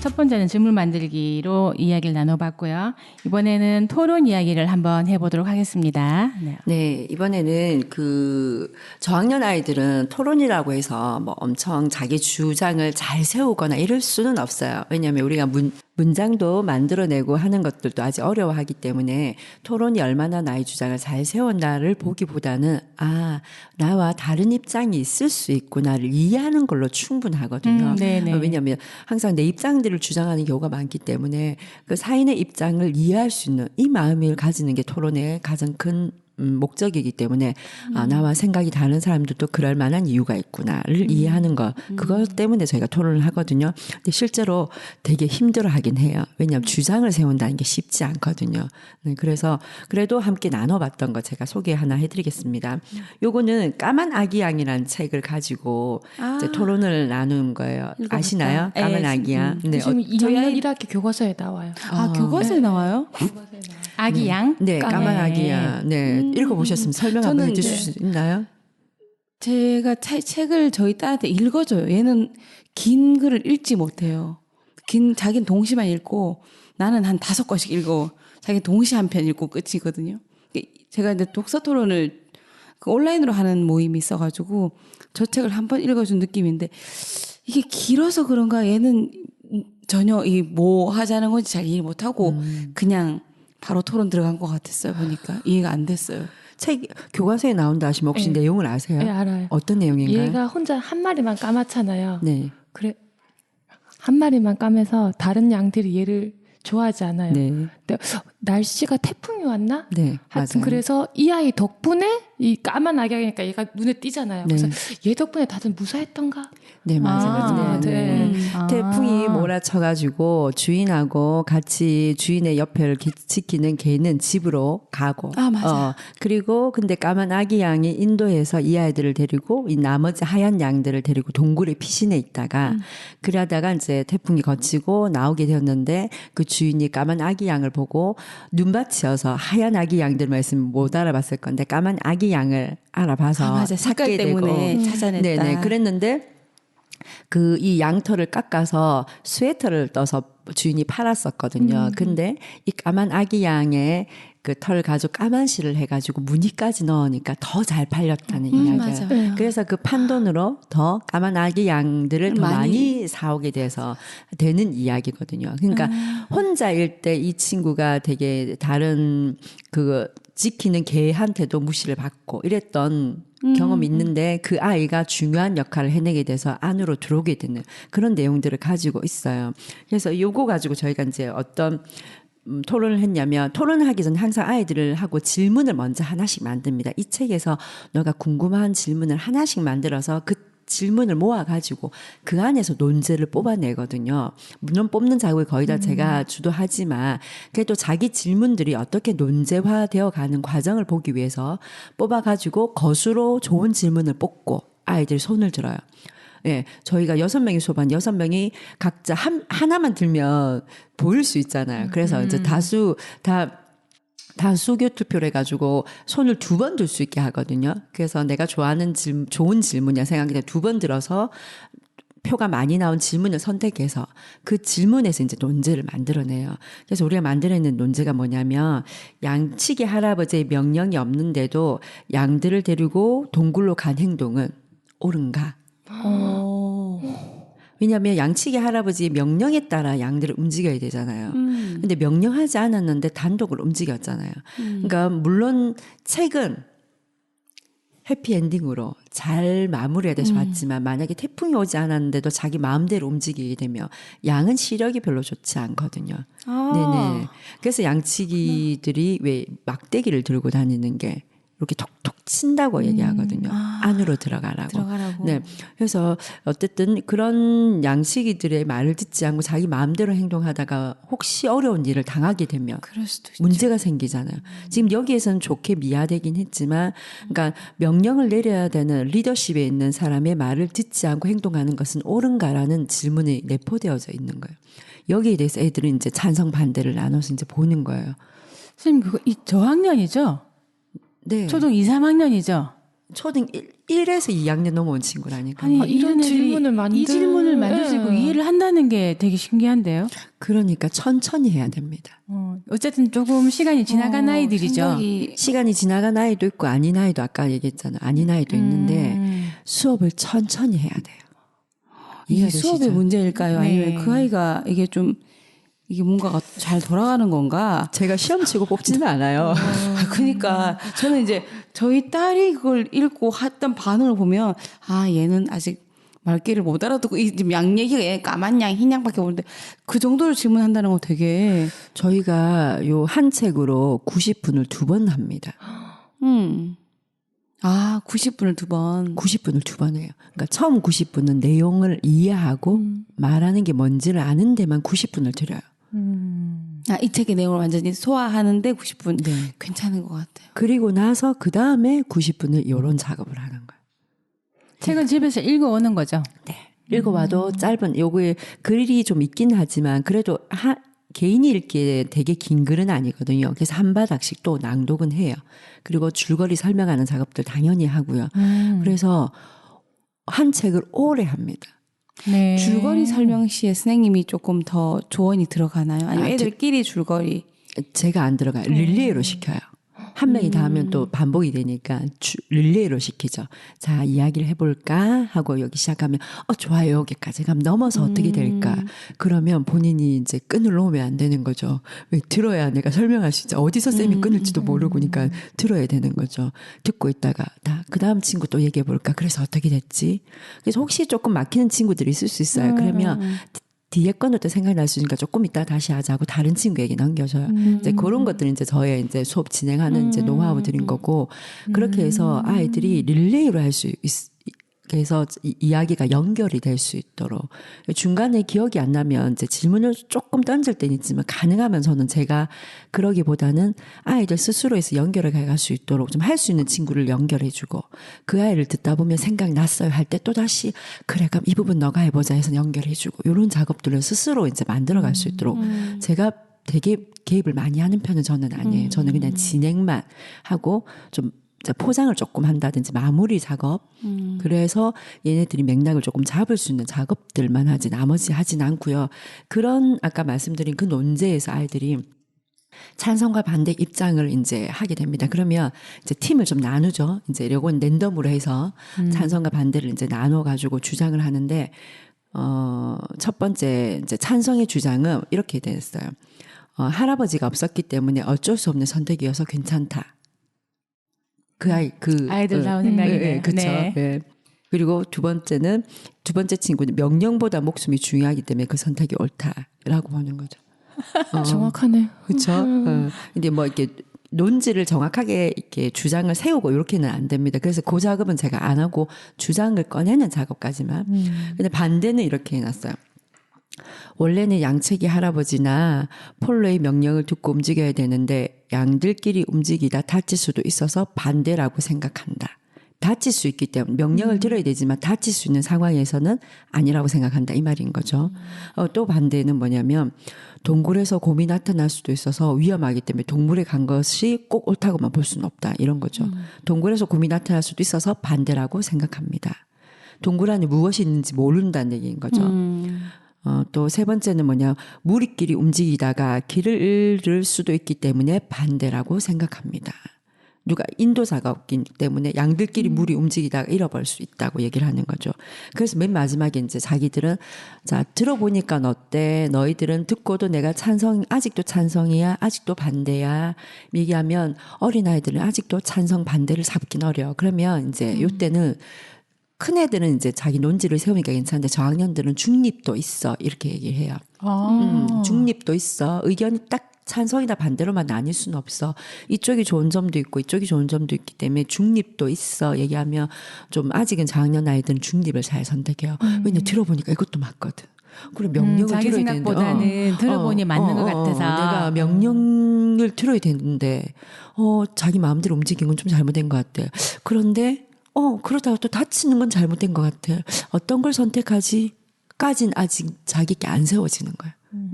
첫 번째는 질문 만들기로 이야기를 나눠봤고요. 이번에는 토론 이야기를 한번 해보도록 하겠습니다. 네. 네, 이번에는 저학년 아이들은 토론이라고 해서 뭐 엄청 자기 주장을 잘 세우거나 이럴 수는 없어요. 왜냐하면 우리가 문장도 만들어내고 하는 것들도 아직 어려워하기 때문에 토론이 얼마나 나의 주장을 잘 세웠나를 보기보다는 나와 다른 입장이 있을 수 있구나를 이해하는 걸로 충분하거든요. 왜냐하면 항상 내 입장들을 주장하는 경우가 많기 때문에 그 사인의 입장을 이해할 수 있는 이 마음을 가지는 게 토론의 가장 큰 목적이기 때문에 나와 생각이 다른 사람들도 그럴 만한 이유가 있구나를 이해하는 것, 그것 때문에 저희가 토론을 하거든요. 근데 실제로 되게 힘들어하긴 해요. 왜냐하면 주장을 세운다는 게 쉽지 않거든요. 그래서 그래도 함께 나눠봤던 거 제가 소개 하나 해드리겠습니다. 요거는 까만 아기 양이라는 책을 가지고 이제 토론을 나눈 거예요. 읽어봤다. 아시나요? 까만 아기 양. 네. 지금 2학년 1학기 교과서에 나와요. 교과서에 나와요? 아기 양? 네, 까만 아기 양. 네, 읽어보셨으면 설명 한번 해주실 수 있나요? 제가 책을 저희 딸한테 읽어줘요. 얘는 긴 글을 읽지 못해요. 자기는 동시만 읽고 나는 한 5권씩 읽고 자기는 동시 한 편 읽고 끝이거든요. 제가 이제 독서 토론을 온라인으로 하는 모임이 있어가지고 저 책을 한 번 읽어준 느낌인데 이게 길어서 그런가 얘는 전혀 뭐 하자는 건지 잘 이해 못하고 그냥 바로 토론 들어간 것 같았어요. 보니까 이해가 안 됐어요. 책 교과서에 나온다 하시면 혹시 내용을 아세요? 네, 알아요. 어떤 내용인가요? 얘가 혼자 한 마리만 까맣잖아요. 네. 그래 한 마리만 까매서 다른 양들이 얘를 좋아하지 않아요. 네. 근데 날씨가 태풍이 왔나? 네, 하여튼 맞아요. 그래서 이 아이 덕분에 이 까만 아기니까 얘가 눈에 띄잖아요. 네. 그래서 얘 덕분에 다들 무사했던가? 네, 맞아요. 네. 태풍이 몰아쳐가지고 주인하고 같이 주인의 옆을 지키는 개는 집으로 가고. 맞아. 그리고 근데 까만 아기 양이 인도에서 이 아이들을 데리고 이 나머지 하얀 양들을 데리고 동굴의 피신에 있다가 그러다가 이제 태풍이 거치고 나오게 되었는데 그 주인이 까만 아기 양을 보고 눈밭이어서 하얀 아기 양들만 있으면 못 알아봤을 건데 까만 아기 양을 알아봐서 맞아. 색깔 찾게 때문에 되고. 찾아냈다. 네네. 그랬는데 이 양털을 깎아서 스웨터를 떠서 주인이 팔았었거든요. 근데 이 까만 아기 양의 그 털 가지고 까만 실을 해가지고 무늬까지 넣으니까 더 잘 팔렸다는 이야기예요. 맞아. 그래서 그 판돈으로 더 까만 아기 양들을 더 많이 사오게 돼서 되는 이야기거든요. 그러니까 혼자일 때 이 친구가 되게 다른 지키는 개한테도 무시를 받고 이랬던 경험이 있는데 그 아이가 중요한 역할을 해내게 돼서 안으로 들어오게 되는 그런 내용들을 가지고 있어요. 그래서 요거 가지고 저희가 이제 어떤 토론을 했냐면 토론을 하기 전에 항상 아이들을 하고 질문을 먼저 하나씩 만듭니다. 이 책에서 너가 궁금한 질문을 하나씩 만들어서 그 질문을 모아가지고 그 안에서 논제를 뽑아내거든요. 물론 뽑는 작업이 거의 다 제가 주도하지만 그래도 자기 질문들이 어떻게 논제화되어 가는 과정을 보기 위해서 뽑아가지고 거수로 좋은 질문을 뽑고 아이들이 손을 들어요. 예, 저희가 6명이 수업한 6명이 각자 하나만 들면 보일 수 있잖아요. 그래서 이제 다수교 투표를 해가지고 손을 2번 들 수 있게 하거든요. 그래서 내가 좋아하는 좋은 질문이야 생각이 2번 들어서 표가 많이 나온 질문을 선택해서 그 질문에서 이제 논제를 만들어내요. 그래서 우리가 만들어낸 논제가 뭐냐면 양치기 할아버지의 명령이 없는데도 양들을 데리고 동굴로 간 행동은 옳은가? 왜냐하면 양치기 할아버지의 명령에 따라 양들을 움직여야 되잖아요. 근데 명령하지 않았는데 단독으로 움직였잖아요. 그러니까 물론 책은 해피엔딩으로 잘 마무리가 돼서 봤지만 만약에 태풍이 오지 않았는데도 자기 마음대로 움직이게 되면 양은 시력이 별로 좋지 않거든요. 네네. 그래서 양치기들이 왜 막대기를 들고 다니는 게 이렇게 톡톡 친다고 얘기하거든요. 안으로 들어가라고. 네. 그래서 어쨌든 그런 양치기들의 말을 듣지 않고 자기 마음대로 행동하다가 혹시 어려운 일을 당하게 되면 그럴 수도 있죠. 문제가 생기잖아요. 지금 여기에서는 좋게 미화되긴 했지만 그러니까 명령을 내려야 되는 리더십에 있는 사람의 말을 듣지 않고 행동하는 것은 옳은가라는 질문이 내포되어져 있는 거예요. 여기에 대해서 애들은 이제 찬성 반대를 나눠서 이제 보는 거예요. 선생님, 저학년이죠? 네. 초등 2, 3학년이죠? 초등 1에서 2학년 넘어온 친구라니까. 아니, 이런 애들이 질문을 이 질문을 만들 수 있고 네. 이해를 한다는 게 되게 신기한데요. 그러니까 천천히 해야 됩니다. 어쨌든 조금 시간이 지나간 아이들이죠. 생각이 시간이 지나간 아이도 있고 아닌 아이도 아까 얘기했잖아요. 아닌 아이도 있는데 수업을 천천히 해야 돼요. 이게 이해되시죠? 수업의 문제일까요? 네. 아니면 그 아이가 이게 뭔가가 잘 돌아가는 건가? 제가 시험 치고 뽑지는 않아요. 그러니까 저는 이제 저희 딸이 그걸 읽고 했던 반응을 보면 얘는 아직 말귀를 못 알아듣고 지금 양 얘기가 얘 까만 양, 흰 양밖에 모르는데 그 정도로 질문한다는 거 되게 저희가 요 한 책으로 90분을 2번 합니다. 90분을 2번. 90분을 2번 해요. 그러니까 처음 90분은 내용을 이해하고 말하는 게 뭔지를 아는 데만 90분을 들여요. 이 책의 내용을 완전히 소화하는데 90분. 네. 괜찮은 것 같아요. 그리고 나서 그 다음에 90분을 이런 작업을 하는 거예요. 책을 집에서 읽어오는 거죠. 네. 읽어봐도 짧은 요거에 글이 좀 있긴 하지만 그래도 개인이 읽기에 되게 긴 글은 아니거든요. 그래서 한 바닥씩 또 낭독은 해요. 그리고 줄거리 설명하는 작업들 당연히 하고요. 그래서 한 책을 오래 합니다. 네. 줄거리 설명 시에 선생님이 조금 더 조언이 들어가나요? 아니면 애들끼리 줄거리? 제가 안 들어가요. 릴레이로 시켜요. 한 명이 다 하면 또 반복이 되니까 릴레이로 시키죠. 자, 이야기를 해볼까 하고 여기 시작하면 좋아요. 여기까지 가면 넘어서 어떻게 될까. 그러면 본인이 이제 끈을 놓으면 안 되는 거죠. 왜 들어야 내가 설명할 수 있죠. 어디서 쌤이 끊을지도 모르고 그러니까 들어야 되는 거죠. 듣고 있다가 그 다음 친구 또 얘기해 볼까. 그래서 어떻게 됐지. 그래서 혹시 조금 막히는 친구들이 있을 수 있어요. 그러면 뒤에 거는 또 생각날 수 있으니까 조금 이따 다시 하자고 다른 친구에게 넘겨줘요. 이제 그런 것들은 이제 저의 이제 수업 진행하는 이제 노하우들인 거고 그렇게 해서 아이들이 릴레이로 할 수 그래서 이야기가 연결이 될 수 있도록 중간에 기억이 안 나면 이제 질문을 조금 던질 때는 있지만 가능하면 저는 제가 그러기보다는 아이들 스스로에서 연결을 갈 수 있도록 좀 할 수 있는 친구를 연결해주고 그 아이를 듣다 보면 생각났어요 할 때 또 다시 그래 그럼 이 부분 너가 해보자 해서 연결해주고 이런 작업들을 스스로 이제 만들어갈 수 있도록 제가 되게 개입을 많이 하는 편은 저는 아니에요. 저는 그냥 진행만 하고 좀 포장을 조금 한다든지 마무리 작업 그래서 얘네들이 맥락을 조금 잡을 수 있는 작업들만 하지 나머지 하진 않고요. 그런 아까 말씀드린 그 논제에서 아이들이 찬성과 반대 입장을 이제 하게 됩니다. 그러면 이제 팀을 좀 나누죠. 이제 요건 랜덤으로 해서 찬성과 반대를 이제 나눠 가지고 주장을 하는데 첫 번째 이제 찬성의 주장은 이렇게 됐어요. 할아버지가 없었기 때문에 어쩔 수 없는 선택이어서 괜찮다. 아이들다운 생각이네요. 그렇죠. 네. 네. 그리고 두 번째 친구는 명령보다 목숨이 중요하기 때문에 그 선택이 옳다라고 하는 거죠. 정확하네. 그렇죠. 근데 뭐 이렇게 논지를 정확하게 이렇게 주장을 세우고 이렇게는 안 됩니다. 그래서 그 작업은 제가 안 하고 주장을 꺼내는 작업까지만. 근데 반대는 이렇게 해놨어요. 원래는 양측이 할아버지나 폴로의 명령을 듣고 움직여야 되는데 양들끼리 움직이다 다칠 수도 있어서 반대라고 생각한다. 다칠 수 있기 때문에 명령을 들어야 되지만 다칠 수 있는 상황에서는 아니라고 생각한다. 이 말인 거죠. 또 반대는 뭐냐면 동굴에서 곰이 나타날 수도 있어서 위험하기 때문에 동물에 간 것이 꼭 옳다고만 볼 수는 없다. 이런 거죠. 동굴에서 곰이 나타날 수도 있어서 반대라고 생각합니다. 동굴 안에 무엇이 있는지 모른다는 얘기인 거죠. 또 세 번째는 무리끼리 움직이다가 길을 잃을 수도 있기 때문에 반대라고 생각합니다. 누가 인도자가 없기 때문에 양들끼리 무리 움직이다가 잃어버릴 수 있다고 얘기를 하는 거죠. 그래서 맨 마지막에 이제 자기들은 자, 들어보니까 어때? 너희들은 듣고도 내가 아직도 찬성이야? 아직도 반대야? 얘기하면 어린아이들은 아직도 찬성 반대를 잡긴 어려워. 그러면 이제 요때는 큰 애들은 이제 자기 논지를 세우니까 괜찮은데 저학년들은 중립도 있어 이렇게 얘기해요. 중립도 있어. 의견이 딱 찬성이나 반대로만 나뉠 수는 없어. 이쪽이 좋은 점도 있고 이쪽이 좋은 점도 있기 때문에 중립도 있어 얘기하면 좀 아직은 저학년 아이들은 중립을 잘 선택해요. 왜냐면 들어보니까 이것도 맞거든. 그래 명령을 자기 들어야 생각보다는 되는데 들어보니 맞는 것 같아서 내가 명령을 들어야 되는데 자기 마음대로 움직인 건 좀 잘못된 것 같아. 그런데 그러다가 또 다치는 건 잘못된 것 같아. 어떤 걸 선택하지? 까진 아직 자기께 안 세워지는 거야.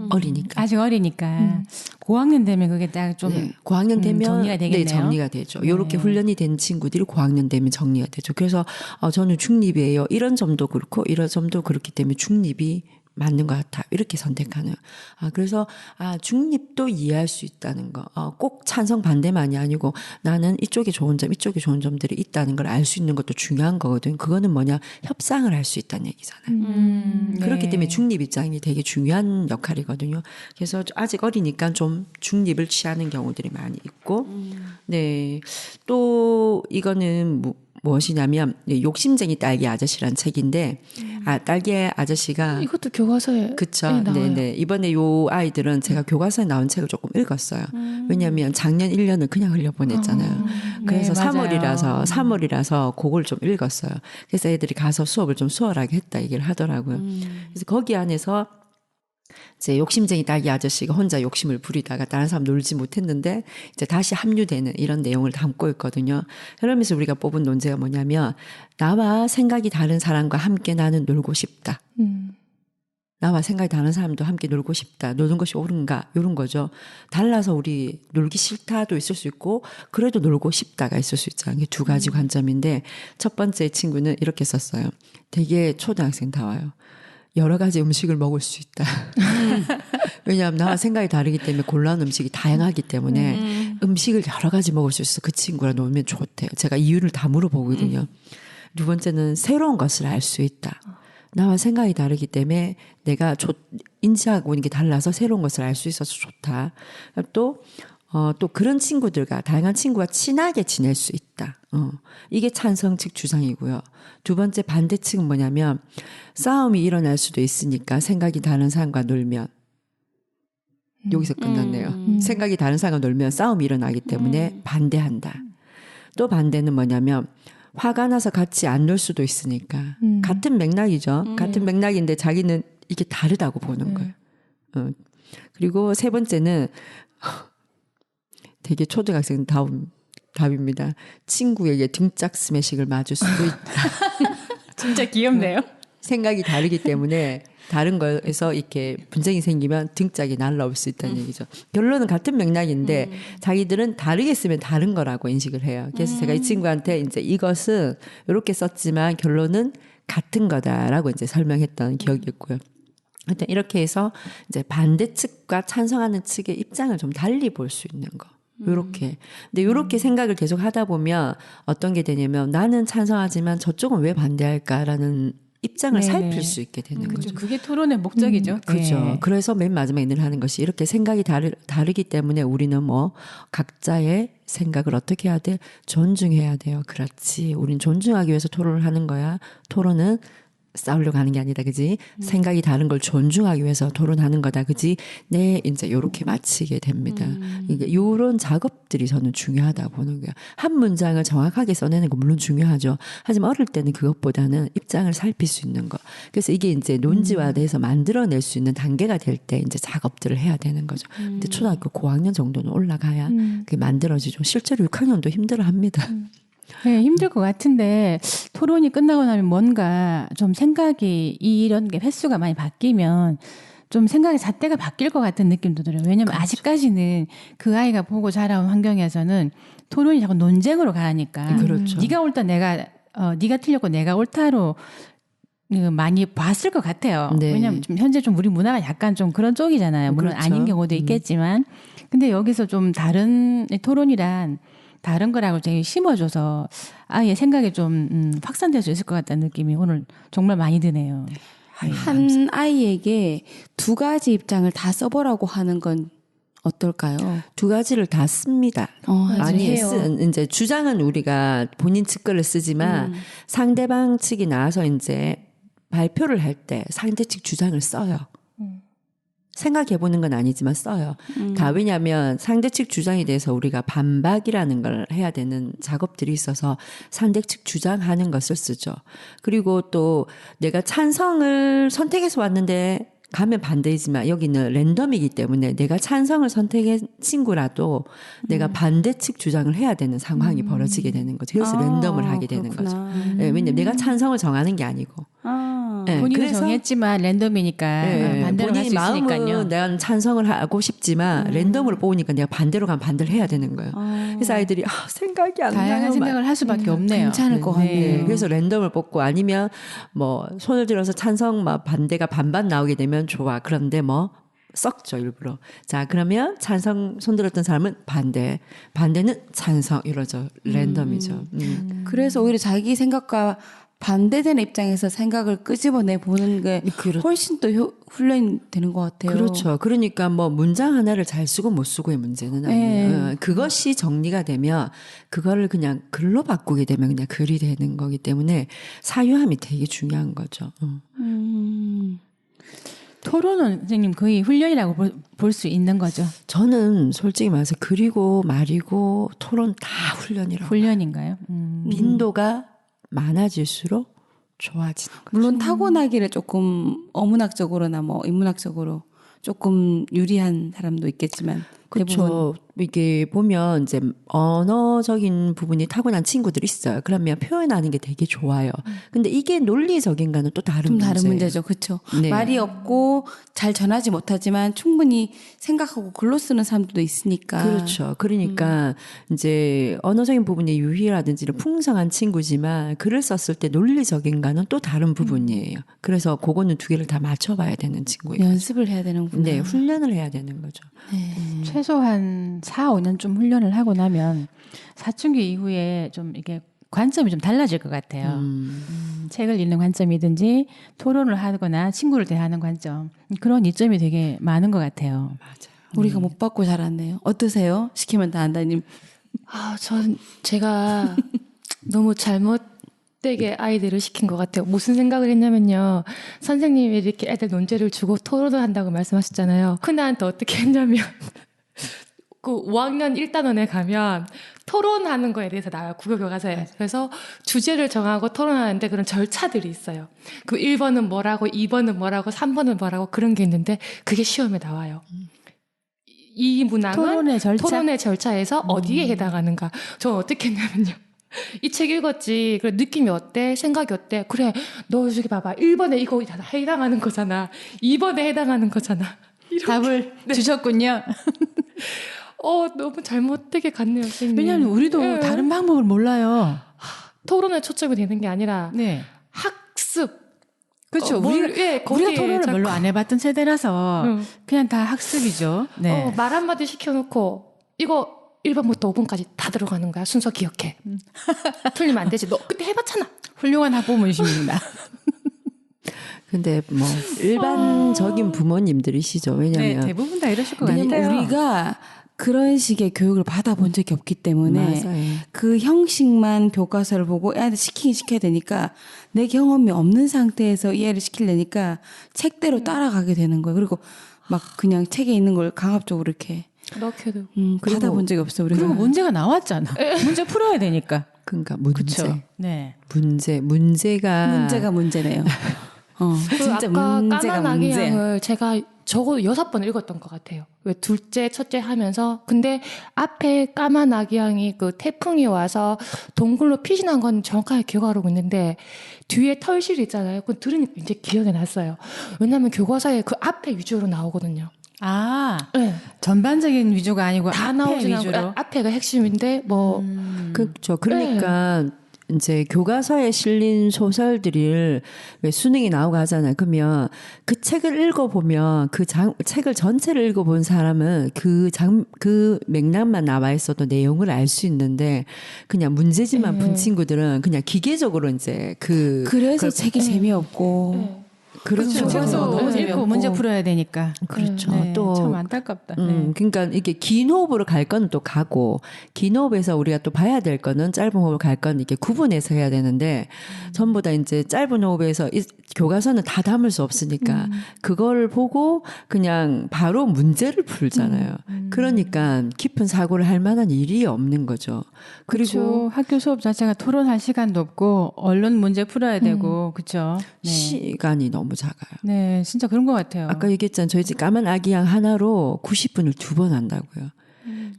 어리니까. 아직 어리니까 고학년 되면 그게 딱 좀 네, 고학년 되면 정리가 되겠네요. 네, 정리가 되죠. 이렇게 훈련이 된 친구들이 고학년 되면 정리가 되죠. 그래서 저는 중립이에요. 이런 점도 그렇고 이런 점도 그렇기 때문에 중립이 맞는 것 같아. 이렇게 선택하는. 그래서 중립도 이해할 수 있다는 거. 꼭 찬성 반대만이 아니고 나는 이쪽에 좋은 점, 이쪽에 좋은 점들이 있다는 걸 알 수 있는 것도 중요한 거거든. 그거는 뭐냐? 협상을 할 수 있다는 얘기잖아요. 그렇기 네. 때문에 중립 입장이 되게 중요한 역할이거든요. 그래서 아직 어리니까 좀 중립을 취하는 경우들이 많이 있고, 네. 또 이거는 무엇이냐면 욕심쟁이 딸기 아저씨란 책인데 딸기 아저씨가 이것도 교과서에 그쵸. 나와요. 네네. 이번에 요 아이들은 제가 교과서에 나온 책을 조금 읽었어요. 왜냐하면 작년 1년을 그냥 흘려보냈잖아요. 그래서 네, 맞아요. 3월이라서 그걸 좀 읽었어요. 그래서 애들이 가서 수업을 좀 수월하게 했다 얘기를 하더라고요. 그래서 거기 안에서 이제 욕심쟁이 딸기 아저씨가 혼자 욕심을 부리다가 다른 사람 놀지 못했는데 이제 다시 합류되는 이런 내용을 담고 있거든요. 그러면서 우리가 뽑은 논제가 뭐냐면 나와 생각이 다른 사람과 함께 나는 놀고 싶다. 나와 생각이 다른 사람도 함께 놀고 싶다. 노는 것이 옳은가? 이런 거죠. 달라서 우리 놀기 싫다도 있을 수 있고 그래도 놀고 싶다가 있을 수 있잖아요. 이게 두 가지 관점인데 첫 번째 친구는 이렇게 썼어요. 되게 초등학생다워요. 여러 가지 음식을 먹을 수 있다. 왜냐하면 나와 생각이 다르기 때문에 골라온 음식이 다양하기 때문에 음식을 여러 가지 먹을 수 있어. 그 친구랑 놀면 좋대요. 제가 이유를 다 물어보거든요. 두 번째는 새로운 것을 알 수 있다. 나와 생각이 다르기 때문에 내가 인지하고 있는 게 달라서 새로운 것을 알 수 있어서 좋다. 또 그런 친구들과 다양한 친구와 친하게 지낼 수 있다. 이게 찬성 측 주장이고요. 두 번째 반대 측은 뭐냐면 싸움이 일어날 수도 있으니까 생각이 다른 사람과 놀면 여기서 끝났네요. 생각이 다른 사람과 놀면 싸움이 일어나기 때문에 반대한다. 또 반대는 뭐냐면 화가 나서 같이 안 놀 수도 있으니까 같은 맥락이죠. 같은 맥락인데 자기는 이게 다르다고 보는 거예요. 그리고 세 번째는 되게 초등학생 답입니다. 친구에게 등짝 스매싱을 맞을 수도 있다. 진짜 귀엽네요. 생각이 다르기 때문에 다른 거에서 이렇게 분쟁이 생기면 등짝이 날라올 수 있다는 얘기죠. 결론은 같은 맥락인데 자기들은 다르게 쓰면 다른 거라고 인식을 해요. 그래서 제가 이 친구한테 이제 이것은 이렇게 썼지만 결론은 같은 거다라고 이제 설명했던 기억이 있고요. 하여튼 이렇게 해서 이제 반대 측과 찬성하는 측의 입장을 좀 달리 볼 수 있는 거. 요렇게. 근데 요렇게 생각을 계속 하다 보면 어떤 게 되냐면 나는 찬성하지만 저쪽은 왜 반대할까라는 입장을 네네. 살필 수 있게 되는 거죠. 그게 토론의 목적이죠. 그렇죠. 네. 그래서 맨 마지막에 늘 하는 것이 이렇게 생각이 다르기 때문에 우리는 각자의 생각을 어떻게 해야 돼? 존중해야 돼요. 그렇지. 우린 존중하기 위해서 토론을 하는 거야. 토론은 싸우려고 하는 게 아니다. 그지? 생각이 다른 걸 존중하기 위해서 토론하는 거다. 그지? 네, 이제 요렇게 마치게 됩니다. 이게 요런 작업들이 저는 중요하다 보는 거예요. 한 문장을 정확하게 써내는 거 물론 중요하죠. 하지만 어릴 때는 그것보다는 입장을 살필 수 있는 거. 그래서 이게 이제 논지화돼서 만들어낼 수 있는 단계가 될 때 이제 작업들을 해야 되는 거죠. 근데 초등학교 고학년 정도는 올라가야 그게 만들어지죠. 실제로 6학년도 힘들어 합니다. 네, 힘들 것 같은데 토론이 끝나고 나면 뭔가 좀 생각이 이런 게 횟수가 많이 바뀌면 좀 생각의 잣대가 바뀔 것 같은 느낌도 들어요. 왜냐면 그렇죠. 아직까지는 그 아이가 보고 자라온 환경에서는 토론이 자꾸 논쟁으로 가니까 그렇죠. 네가 옳다 네가 틀렸고 내가 옳다로 많이 봤을 것 같아요. 네. 왜냐면 좀 현재 좀 우리 문화가 약간 좀 그런 쪽이잖아요. 물론 그렇죠. 아닌 경우도 있겠지만 근데 여기서 좀 다른 토론이란 다른 거라고 되게 심어줘서 아예 생각이 좀 확산될 수 있을 것 같다는 느낌이 오늘 정말 많이 드네요. 한 아이에게 두 가지 입장을 다 써보라고 하는 건 어떨까요? 두 가지를 다 씁니다. 아니, 이제 주장은 우리가 본인 측 거를 쓰지만 상대방 측이 나와서 이제 발표를 할 때 상대 측 주장을 써요. 생각해보는 건 아니지만 써요. 다 왜냐하면 상대 측 주장에 대해서 우리가 반박이라는 걸 해야 되는 작업들이 있어서 상대 측 주장하는 것을 쓰죠. 그리고 또 내가 찬성을 선택해서 왔는데 가면 반대이지만 여기는 랜덤이기 때문에 내가 찬성을 선택한 친구라도 내가 반대 측 주장을 해야 되는 상황이 벌어지게 되는 거죠. 그래서 랜덤을 하게 되는 그렇구나. 거죠. 네, 왜냐면 내가 찬성을 정하는 게 아니고 네, 본인은 그래서 정했지만 랜덤이니까 네, 반대로 할 수 본인이 있으니까요. 마음은 내가 찬성을 하고 싶지만 랜덤으로 뽑으니까 내가 반대로 가면 반대를 해야 되는 거예요. 그래서 아이들이 생각이 안 나요. 다양한 생각을 할 수밖에 없네요. 괜찮을 것 같네요. 네, 그래서 랜덤을 뽑고 아니면 뭐 손을 들어서 찬성 막 반대가 반반 나오게 되면 좋아. 그런데 뭐 썩죠 일부러. 자 그러면 찬성 손 들었던 사람은 반대는 찬성 이러죠. 랜덤이죠. 그래서 오히려 자기 생각과 반대되는 입장에서 생각을 끄집어내 보는 게 훨씬 더 훈련이 되는 것 같아요. 그렇죠. 그러니까 뭐 문장 하나를 잘 쓰고 못 쓰고의 문제는 아니에요. 그것이 정리가 되면 그거를 그냥 글로 바꾸게 되면 그냥 글이 되는 거기 때문에 사유함이 되게 중요한 거죠. 토론은 선생님 거의 훈련이라고 볼 수 있는 거죠. 저는 솔직히 말해서 글이고 말이고 토론 다 훈련이라고. 훈련인가요? 빈도가 많아질수록 좋아지는 거죠. 물론 타고나기를 조금 어문학적으로나 뭐 인문학적으로 조금 유리한 사람도 있겠지만 대부분 그렇죠. 이게 보면 이제 언어적인 부분이 타고난 친구들이 있어요. 그러면 표현하는 게 되게 좋아요. 근데 이게 논리적인가는 또 다른 좀 다른 문제예요. 문제죠. 그렇죠. 네. 말이 없고 잘 전하지 못하지만 충분히 생각하고 글로 쓰는 사람들도 있으니까. 그렇죠. 그러니까 이제 언어적인 부분의 유희라든지 풍성한 친구지만 글을 썼을 때 논리적인가는 또 다른 부분이에요. 그래서 그거는 두 개를 다 맞춰봐야 되는 친구예요. 연습을 해야 되는구나. 네, 훈련을 해야 되는 거죠. 최소한 4, 5년쯤 훈련을 하고 나면 사춘기 이후에 좀 이게 관점이 좀 달라질 것 같아요. 책을 읽는 관점이든지 토론을 하거나 친구를 대하는 관점 그런 이점이 되게 많은 것 같아요. 우리가 못 받고 자랐네요. 어떠세요? 시키면 다 안다님. 제가 너무 잘못되게 아이들을 시킨 것 같아요. 무슨 생각을 했냐면요. 선생님이 이렇게 애들 논제를 주고 토론을 한다고 말씀하셨잖아요. 큰애한테 어떻게 했냐면 그 5학년 1단원에 가면 토론하는 거에 대해서 나와요. 국어교과서에. 그래서 주제를 정하고 토론하는데 그런 절차들이 있어요. 그 1번은 뭐라고 2번은 뭐라고 3번은 뭐라고 그런 게 있는데 그게 시험에 나와요. 이 문항은 토론의 절차에서 어디에 해당하는가. 저는 어떻게 했냐면요. 이 책 읽었지. 그래, 느낌이 어때? 생각이 어때? 그래, 너 저기 봐봐. 1번에 이거 다 해당하는 거잖아. 2번에 해당하는 거잖아. 답을 주셨군요. 너무 잘못되게 갔네요, 선생님. 왜냐하면 우리도 다른 방법을 몰라요. 토론에 초점이 되는 게 아니라 네. 학습. 그렇죠. 우리가 거기에 토론을 자꾸- 별로 안 해봤던 세대라서 그냥 다 학습이죠. 네. 말 한마디 시켜놓고 이거 1번부터 5번까지 다 들어가는 거야. 순서 기억해. 틀리면 안 되지. 너 그때 해봤잖아. 훌륭한 학부모님입니다. 근데 뭐 일반적인 부모님들이시죠. 왜냐면 네, 대부분 다 이러실 것 왜냐면 같아요. 우리가 그런 식의 교육을 받아본 적이 없기 때문에 맞아요. 그 형식만 교과서를 보고 애한테 시키긴 시켜야 되니까 내 경험이 없는 상태에서 이 애를 시키려니까 책대로 따라가게 되는 거예요. 그리고 막 그냥 책에 있는 걸 강압적으로 이렇게 그렇게도. 받아본 적이 없어요. 우리가. 그리고 문제가 나왔잖아. 문제 풀어야 되니까. 그러니까 문제. 그렇죠. 네. 문제가 문제네요. 진짜 아까 문제가 까만 아기 문제. 양을 제가 적어도 6번 읽었던 것 같아요. 왜 둘째, 첫째 하면서. 근데 앞에 까만 아기 양이 그 태풍이 와서 동굴로 피신한 건 정확하게 기억하고 있는데 뒤에 털실 있잖아요. 그거 들으니까 이제 기억이 났어요. 왜냐하면 교과서에 그 앞에 위주로 나오거든요. 아, 네. 전반적인 위주가 아니고 다 앞에 나오진 않고 위주로. 앞에가 핵심인데 뭐 그렇죠. 그러니까 이제 교과서에 실린 소설들을 왜 수능이 나오고 하잖아요. 그러면 그 책을 읽어보면 책을 전체를 읽어본 사람은 그 맥락만 나와 있어도 내용을 알 수 있는데 그냥 문제집만 푼 친구들은 그냥 기계적으로 이제 그래서 책이 재미없고. 그렇죠. 책도 너무 너무 재밌고 문제 풀어야 되니까. 그렇죠. 네, 또 참 안타깝다. 네. 그러니까 이게 긴 호흡으로 갈 거는 또 가고 긴 호흡에서 우리가 또 봐야 될 거는 짧은 호흡으로 갈 거는 이게 구분해서 해야 되는데 전부 다 이제 짧은 호흡에서 교과서는 다 담을 수 없으니까 그걸 보고 그냥 바로 문제를 풀잖아요. 그러니까 깊은 사고를 할 만한 일이 없는 거죠. 그리고 그리고 학교 수업 자체가 토론할 시간도 없고 언론 문제 풀어야 되고 그렇죠. 네. 시간이 너무 작아요. 네, 진짜 그런 것 같아요. 아까 얘기했잖아요. 저희 집 까만 아기 양 하나로 90분을 2번 한다고요.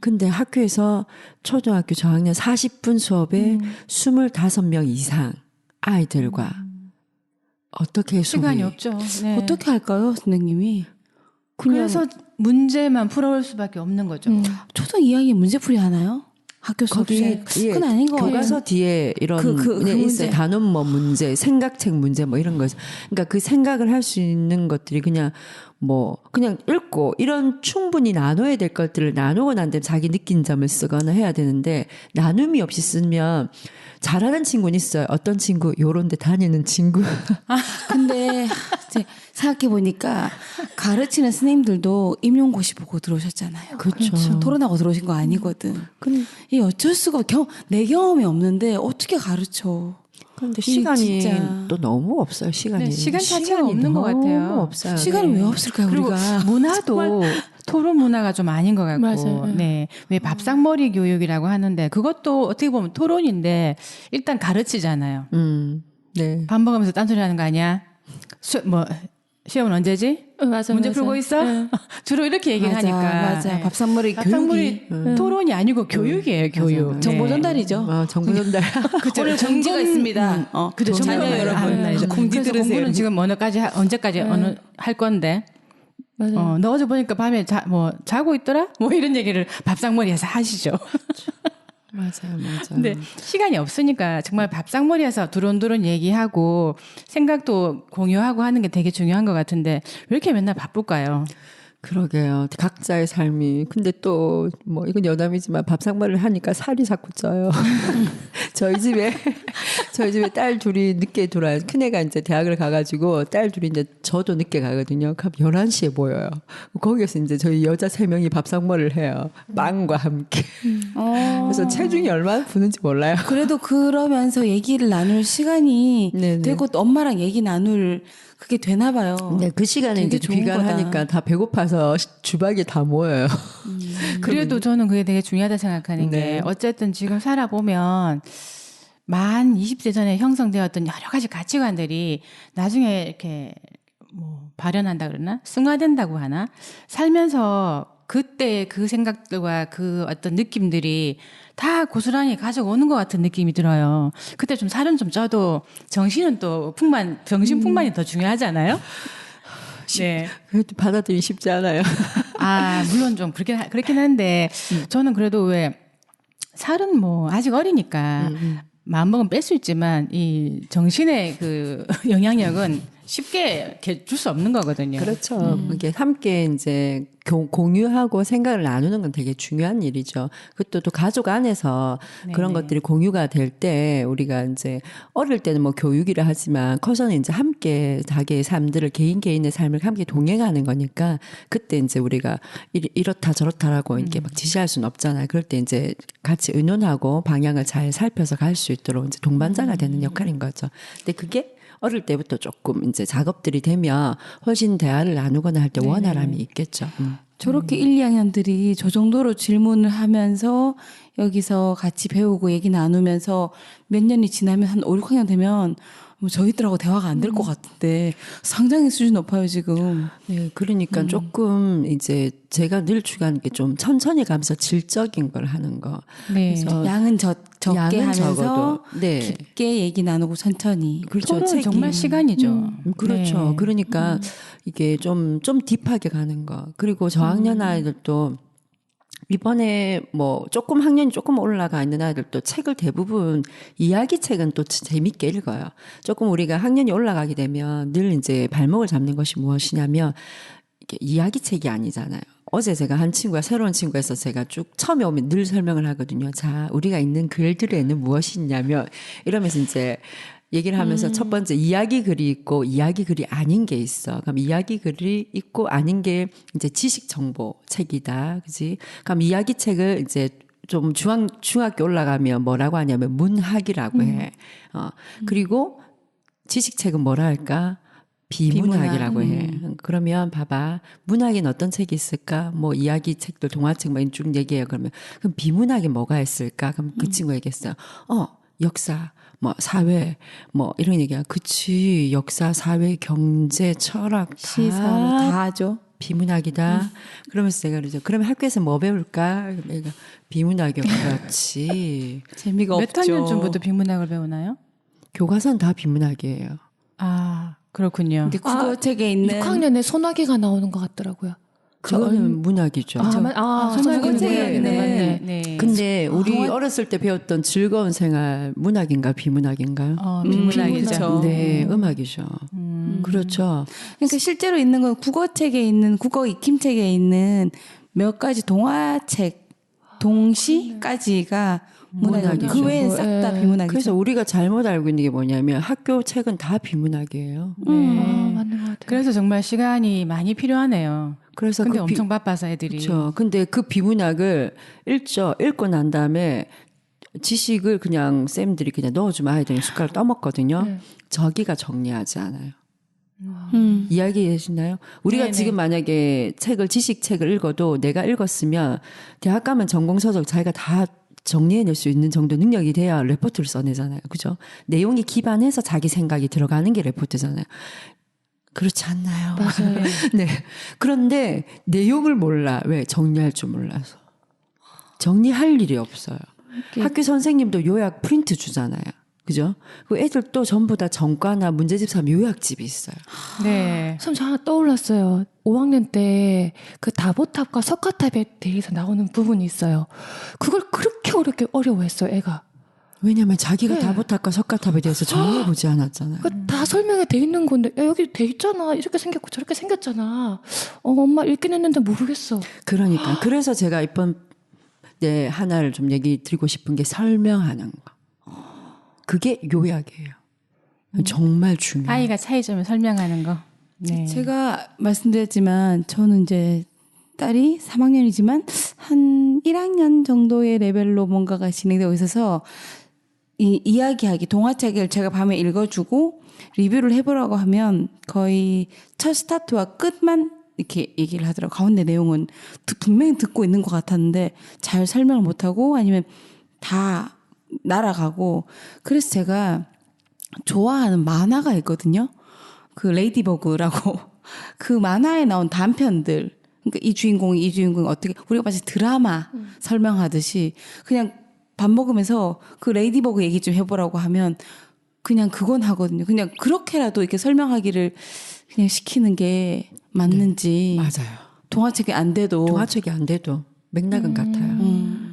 근데 학교에서 초등학교 저학년 40분 수업에 25명 이상 아이들과 어떻게 시간이 소위 없죠. 네. 어떻게 할까요, 선생님이? 그래서 문제만 풀어올 수밖에 없는 거죠. 초등 2학년 문제풀이 하나요? 학교 수업에 그건 아닌 것 같아요. 교과서 뒤에 이런 그 있어요. 문제. 단원모 문제, 생각책 문제 뭐 이런 거. 그러니까 그 생각을 할 수 있는 것들이 그냥 그냥 읽고 이런 충분히 나눠야 될 것들을 나누고 난 다음에 자기 느낀 점을 쓰거나 해야 되는데 나눔이 없이 쓰면 잘하는 친구는 있어요. 어떤 친구 요런 데 다니는 친구. 근데 이제 생각해 보니까 가르치는 선생님들도 임용고시 보고 들어오셨잖아요. 그렇죠. 토론하고 들어오신 거 아니거든. 이 어쩔 수가 내 경험이 없는데 어떻게 가르쳐? 그런데 이 시간이 진짜. 또 너무 없어요. 시간이. 네, 시간 자체가 시간이 없는 것 너무 같아요. 없어요. 시간이 네. 왜 없을까요, 그리고 우리가? 문화도 토론 문화가 좀 아닌 것 같고, 맞아요. 네, 왜 밥상머리 교육이라고 하는데 그것도 어떻게 보면 토론인데 일단 가르치잖아요. 네. 밥 먹으면서 딴소리 하는 거 아니야? 시험은 언제지? 맞아, 문제 맞아. 풀고 있어? 네. 주로 이렇게 얘기를 맞아, 하니까. 맞아. 네. 밥상머리 밥상머리 교육이 토론이 아니고 교육이에요, 교육. 정보 네. 전달이죠. 정보 전달. 오늘 공지가 있습니다. 그죠. 자녀 정보를 여러분 하는 날이죠. 공지 그래서 들으세요. 공부는 지금 언제까지 어느 할 건데. 맞아요. 너 어제 보니까 밤에 자고 있더라? 이런 얘기를 밥상머리에서 하시죠. 맞아요. 근데 시간이 없으니까 정말 밥상머리에서 두런두런 얘기하고 생각도 공유하고 하는 게 되게 중요한 것 같은데 왜 이렇게 맨날 바쁠까요? 그러게요. 각자의 삶이. 근데 또 이건 여담이지만 밥상머리를 하니까 살이 자꾸 쪄요. 저희 집에 딸 둘이 늦게 돌아요. 큰애가 이제 대학을 가가지고 딸 둘이 이제 저도 늦게 가거든요. 그럼 11시에 모여요. 거기에서 이제 저희 여자 3명이 밥상머리를 해요. 빵과 함께. 그래서 체중이 얼마나 부는지 몰라요. 그래도 그러면서 얘기를 나눌 시간이 네네. 되고 또 엄마랑 얘기 나눌 그게 되나 봐요. 네, 그 시간에 되게 이제 좋은 귀가를 거다. 하니까 다 배고파서 주방에 다 모여요. 그래도 저는 그게 되게 중요하다 생각하는 네. 게 어쨌든 지금 살아보면 만 20대 전에 형성되었던 여러 가지 가치관들이 나중에 이렇게 발현한다 그러나 승화된다고 하나 살면서 그때 그 생각들과 그 어떤 느낌들이 다 고스란히 가져오는 것 같은 느낌이 들어요. 그때 좀 살은 좀 쪄도 정신은 또 정신 풍만이 더 중요하잖아요. 네. 그래도 받아들이기 쉽지 않아요. 물론 좀 그렇긴 한데 저는 그래도 왜 살은 아직 어리니까 마음먹으면 뺄 수 있지만 이 정신의 그 영향력은 쉽게 줄 수 없는 거거든요. 그렇죠. 이게 함께 이제 공유하고 생각을 나누는 건 되게 중요한 일이죠. 그것도 또 가족 안에서 그런 네네. 것들이 공유가 될 때 우리가 이제 어릴 때는 교육이라 하지만 커서는 이제 함께 자기의 삶들을 개인의 삶을 함께 동행하는 거니까 그때 이제 우리가 이렇다 저렇다라고 이렇게 막 지시할 수는 없잖아요. 그럴 때 이제 같이 의논하고 방향을 잘 살펴서 갈 수 있도록 이제 동반자가 되는 역할인 거죠. 근데 그게 어릴 때부터 조금 이제 작업들이 되면 훨씬 대화를 나누거나 할 때 원활함이 있겠죠. 저렇게 1, 2학년들이 저 정도로 질문을 하면서 여기서 같이 배우고 얘기 나누면서 몇 년이 지나면 한 5, 6학년 되면 저희들하고 대화가 안 될 것 같은데 상당히 수준 높아요 지금. 네, 그러니까 조금 이제 제가 늘 추구하는 게 좀 천천히 가면서 질적인 걸 하는 거. 네. 그래서 양은 적게 양은 하면서 적어도, 네. 깊게 얘기 나누고 천천히. 그렇죠. 토론은 정말 시간이죠. 그렇죠. 네. 그러니까 이게 좀 딥하게 가는 거. 그리고 저학년 아이들도 이번에 조금 학년이 조금 올라가 있는 아이들도 책을 대부분 이야기 책은 또 재밌게 읽어요. 조금 우리가 학년이 올라가게 되면 늘 이제 발목을 잡는 것이 무엇이냐면 이게 이야기 책이 아니잖아요. 어제 제가 한 친구가 새로운 친구에서 제가 쭉 처음에 오면 늘 설명을 하거든요. 자, 우리가 읽는 글들에는 무엇이 있냐면 이러면서 이제 얘기를 하면서 첫 번째 이야기 글이 있고 이야기 글이 아닌 게 있어. 그럼 이야기 글이 있고 아닌 게 이제 지식 정보 책이다. 그지? 그럼 이야기 책을 이제 좀 중학교 올라가면 뭐라고 하냐면 문학이라고 해. 그리고 지식 책은 뭐라 할까? 비문학이라고 해. 그러면 봐봐. 문학엔 어떤 책이 있을까? 이야기 책들, 동화책 쭉 얘기해요. 그러면 그럼 비문학에 뭐가 있을까? 그럼 그 친구가 얘기했어요. 역사, 사회, 이런 얘기야. 그치. 역사, 사회, 경제, 철학, 시사 다 하죠. 비문학이다. 그러면서 제가 그러죠. 그러면 학교에서 뭐 배울까? 그러니까 비문학이요. 그렇지. 재미가 몇 없죠. 학년쯤부터 비문학을 배우나요? 교과서는 다 비문학이에요. 그렇군요. 근데 국어책에 있는 6학년에 소나기가 나오는 것 같더라고요. 그거는 문학이죠. 소나기는 소나기는 맞네. 네. 근데 우리 어렸을 때 배웠던 즐거운 생활 문학인가 비문학인가요? 비문학이죠. 그렇죠. 네, 음악이죠. 그렇죠. 그러니까 실제로 있는 건 국어책에 있는 국어 익힘책에 있는 몇 가지 동화책 동시까지가 문학이죠. 그 외엔 싹 다 비문학이죠. 그래서 우리가 잘못 알고 있는 게 뭐냐면 학교 책은 다 비문학이에요. 맞는 것 같아요. 그래서 정말 시간이 많이 필요하네요. 그래서 근데 그 엄청 바빠서 애들이. 그렇죠. 근데 그 비문학을 읽고 난 다음에 지식을 그냥 쌤들이 그냥 넣어주면 아이들이 숟가락 떠먹거든요. 네. 저기가 정리하지 않아요. 이야기하시나요? 우리가 네네. 지금 만약에 지식책을 읽어도 내가 읽었으면 대학 가면 전공서적 자기가 다 정리해낼 수 있는 정도 능력이 돼야 레포트를 써내잖아요. 그죠? 내용이 기반해서 자기 생각이 들어가는 게 레포트잖아요. 그렇지 않나요? 맞아요. 네. 그런데 내용을 몰라. 왜? 정리할 줄 몰라서. 정리할 일이 없어요. 학교 선생님도 요약 프린트 주잖아요. 그죠? 그 애들 또 전부 다 전과나 문제집 사면 요약집이 있어요. 네. 선생님 저 하나 떠올랐어요. 5학년 때 그 다보탑과 석가탑에 대해서 나오는 부분이 있어요. 그걸 그렇게 어려워했어요, 애가. 왜냐면 자기가 다보탑과 석가탑에 대해서 정리해보지 않았잖아요. 다 설명이 돼 있는 건데, 야, 여기 돼 있잖아. 이렇게 생겼고 저렇게 생겼잖아. 엄마 읽긴 했는데 모르겠어. 그러니까. 그래서 제가 이번 하나를 좀 얘기 드리고 싶은 게 설명하는 거. 그게 요약이에요. 정말 중요해요. 아이가 차이점을 설명하는 거. 네. 제가 말씀드렸지만 저는 이제 딸이 3학년이지만 한 1학년 정도의 레벨로 뭔가가 진행되고 있어서 이야기하기 동화책을 제가 밤에 읽어주고 리뷰를 해보라고 하면 거의 첫 스타트와 끝만 이렇게 얘기를 하더라고요. 가운데 내용은 분명히 듣고 있는 것 같았는데 잘 설명을 못하고 아니면 다 날아가고 그래서 제가 좋아하는 만화가 있거든요. 그 레이디버그라고 그 만화에 나온 단편들 그러니까 이 주인공이 어떻게 우리가 마치 드라마 설명하듯이 그냥 밥 먹으면서 그 레이디버그 얘기 좀 해보라고 하면 그냥 그건 하거든요. 그냥 그렇게라도 이렇게 설명하기를 그냥 시키는 게 맞는지. 맞아요. 동화책이 안 돼도. 동화책이 안 돼도 맥락은 같아요.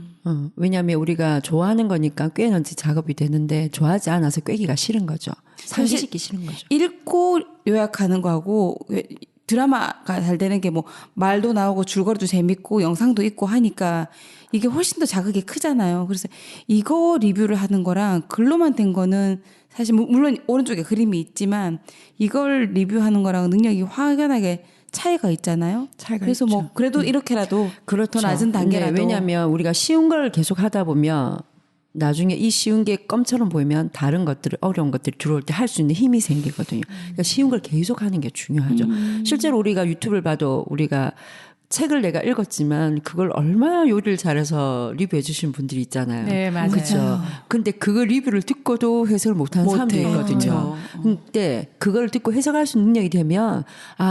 왜냐하면 우리가 좋아하는 거니까 꿰는지 작업이 되는데 좋아하지 않아서 꿰기가 싫은 거죠. 상기시키기 싫은 거죠. 읽고 요약하는 거하고 드라마가 잘 되는 게 뭐 말도 나오고 줄거리도 재밌고 영상도 있고 하니까 이게 훨씬 더 자극이 크잖아요. 그래서 이거 리뷰를 하는 거랑 글로만 된 거는 사실 물론 오른쪽에 그림이 있지만 이걸 리뷰하는 거랑 능력이 확연하게 차이가 있잖아요. 그래서 있죠. 뭐 그래도 이렇게라도 그렇죠. 더 낮은 단계라도 왜냐하면 우리가 쉬운 걸 계속 하다 보면 나중에 이 쉬운 게 껌처럼 보이면 다른 것들 어려운 것들이 들어올 때 할 수 있는 힘이 생기거든요. 그러니까 쉬운 걸 계속 하는 게 중요하죠. 실제로 우리가 유튜브를 봐도 우리가 책을 내가 읽었지만 그걸 얼마나 요리를 잘해서 리뷰해 주신 분들이 있잖아요. 네, 맞아요. 그렇죠. 근데 그거 리뷰를 듣고도 해석을 못하는 사람들이 있거든요. 근데 그걸 듣고 해석할 수 있는 능력이 되면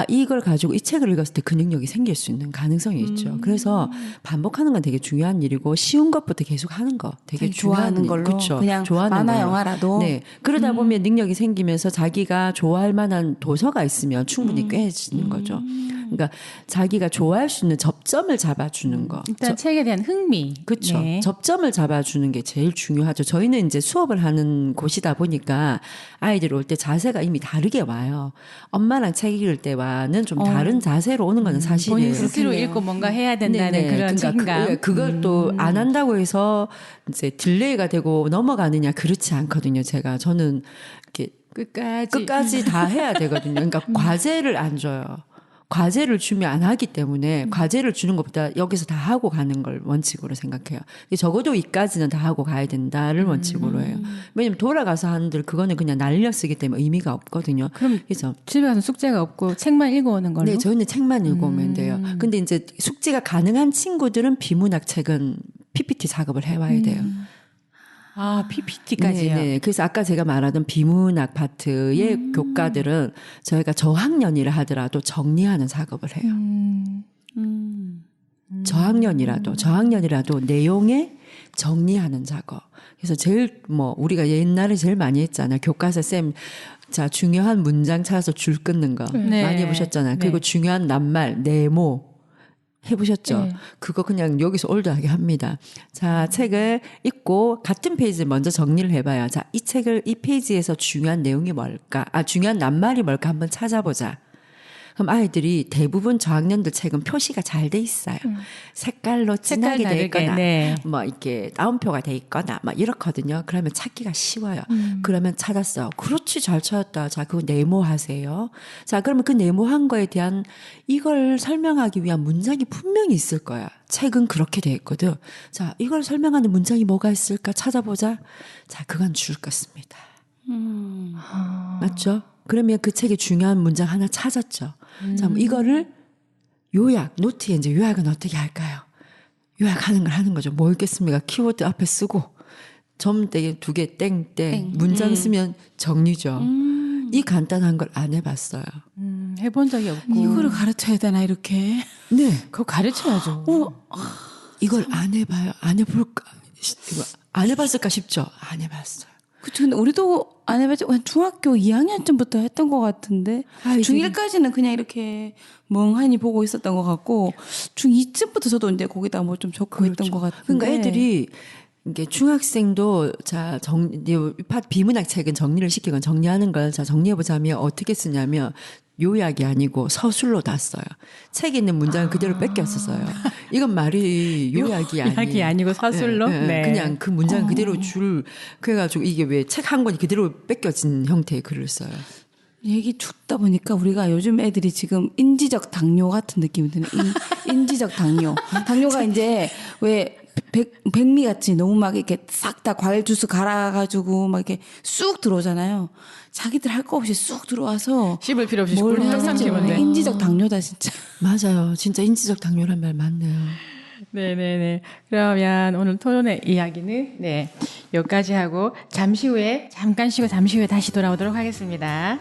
이걸 가지고 이 책을 읽었을 때 그 능력이 생길 수 있는 가능성이 있죠. 그래서 반복하는 건 되게 중요한 일이고 쉬운 것부터 계속 하는 거 되게 좋아하는 걸로 그렇죠. 그냥 좋아하는 만화 걸로. 영화라도 네. 그러다 보면 능력이 생기면서 자기가 좋아할 만한 도서가 있으면 충분히 꿰지는 거죠. 그러니까 자기가 좋아할 수 있는 접점을 잡아주는 거. 일단 책에 대한 흥미. 그렇죠. 네. 접점을 잡아주는 게 제일 중요하죠. 저희는 이제 수업을 하는 곳이다 보니까 아이들이 올 때 자세가 이미 다르게 와요. 엄마랑 책 읽을 때와는 좀 다른 자세로 오는 거는 사실이에요. 본인 스스로 읽고 뭔가 해야 된다는 네네. 그런 그러니까 책임감. 그걸 또 안 한다고 해서 이제 딜레이가 되고 넘어가느냐 그렇지 않거든요. 저는 이렇게 끝까지 다 해야 되거든요. 그러니까 과제를 안 줘요. 과제를 주면 안 하기 때문에 과제를 주는 것보다 여기서 다 하고 가는 걸 원칙으로 생각해요. 적어도 이까지는 다 하고 가야 된다를 원칙으로 해요. 왜냐면 돌아가서 하는들 그거는 그냥 날려 쓰기 때문에 의미가 없거든요. 그래서 집에 가서 숙제가 없고 책만 읽어오는 걸로. 네, 저희는 책만 읽어오면 돼요. 근데 이제 숙제가 가능한 친구들은 비문학 책은 PPT 작업을 해와야 돼요. PPT까지요. 네. 그래서 아까 제가 말하던 비문학 파트의 교과들은 저희가 저학년이라 하더라도 정리하는 작업을 해요. 저학년이라도 내용의 정리하는 작업. 그래서 제일 뭐 우리가 옛날에 제일 많이 했잖아요. 교과서 쌤, 자 중요한 문장 찾아서 줄 끊는 거 네. 많이 해보셨잖아요. 네. 그리고 중요한 낱말, 네모 해보셨죠? 네. 그거 그냥 여기서 올드하게 합니다. 자, 책을 읽고 같은 페이지 먼저 정리를 해봐요. 자, 이 책을 이 페이지에서 중요한 내용이 뭘까? 중요한 낱말이 뭘까 한번 찾아보자. 그럼 아이들이 대부분 저학년들 책은 표시가 잘 돼 있어요. 색깔로 진하게 돼 있거나 네. 뭐 이렇게 따옴표가 돼 있거나 막 이렇거든요. 그러면 찾기가 쉬워요. 그러면 찾았어요. 그렇지 잘 찾았다. 자, 그거 네모하세요. 자, 그러면 그 네모한 거에 대한 이걸 설명하기 위한 문장이 분명히 있을 거야. 책은 그렇게 돼 있거든. 자, 이걸 설명하는 문장이 뭐가 있을까 찾아보자. 자, 그건 줄 것입니다. 맞죠? 그러면 그 책의 중요한 문장 하나 찾았죠. 자, 그럼 이거를 요약, 노트에 이제 요약은 어떻게 할까요? 요약하는 걸 하는 거죠. 뭐 있겠습니까? 키워드 앞에 쓰고, 점대기 2개 땡땡, 문장 쓰면 정리죠. 이 간단한 걸 안 해봤어요. 해본 적이 없고. 이거를 가르쳐야 되나 이렇게. 네. 그거 가르쳐야죠. 이걸 안 해봐요. 안 해볼까? 이거 안 해봤을까 싶죠? 안 해봤어요. 그쵸. 근데 우리도 안 해봤죠. 한 중학교 2학년쯤부터 했던 것 같은데 중1까지는 그냥 이렇게 멍하니 보고 있었던 것 같고 중2쯤부터 저도 이제 거기다 뭐 좀 적고 했던 것 같은데. 그러니까 애들이 이게 중학생도 자 비문학 책은 정리를 시키건 정리하는 걸 자 정리해 보자면 어떻게 쓰냐면 요약이 아니고 서술로 다 써요. 책에 있는 문장을 그대로 뺏겼었어요. 이건 말이 요약이 아니고 서술로. 네. 그냥 그 문장 그대로 그래가지고 이게 왜 책 한 권이 그대로 뺏겨진 형태의 글을 써요. 얘기 듣다 보니까 우리가 요즘 애들이 지금 인지적 당뇨 같은 느낌이 드네. 인지적 당뇨. 당뇨가 이제 왜 백미같이 너무 막 이렇게 싹 다 과일 주스 갈아가지고 막 이렇게 쑥 들어오잖아요. 자기들 할 거 없이 쑥 들어와서 씹을 필요 없이 뭘 꿀떡 하는지 삼키면 돼. 인지적 당뇨다 진짜. 맞아요. 진짜 인지적 당뇨란 말 맞네요. 네네네. 그러면 오늘 토론의 이야기는 여기까지 하고 잠시 후에 잠깐 쉬고 잠시 후에 다시 돌아오도록 하겠습니다.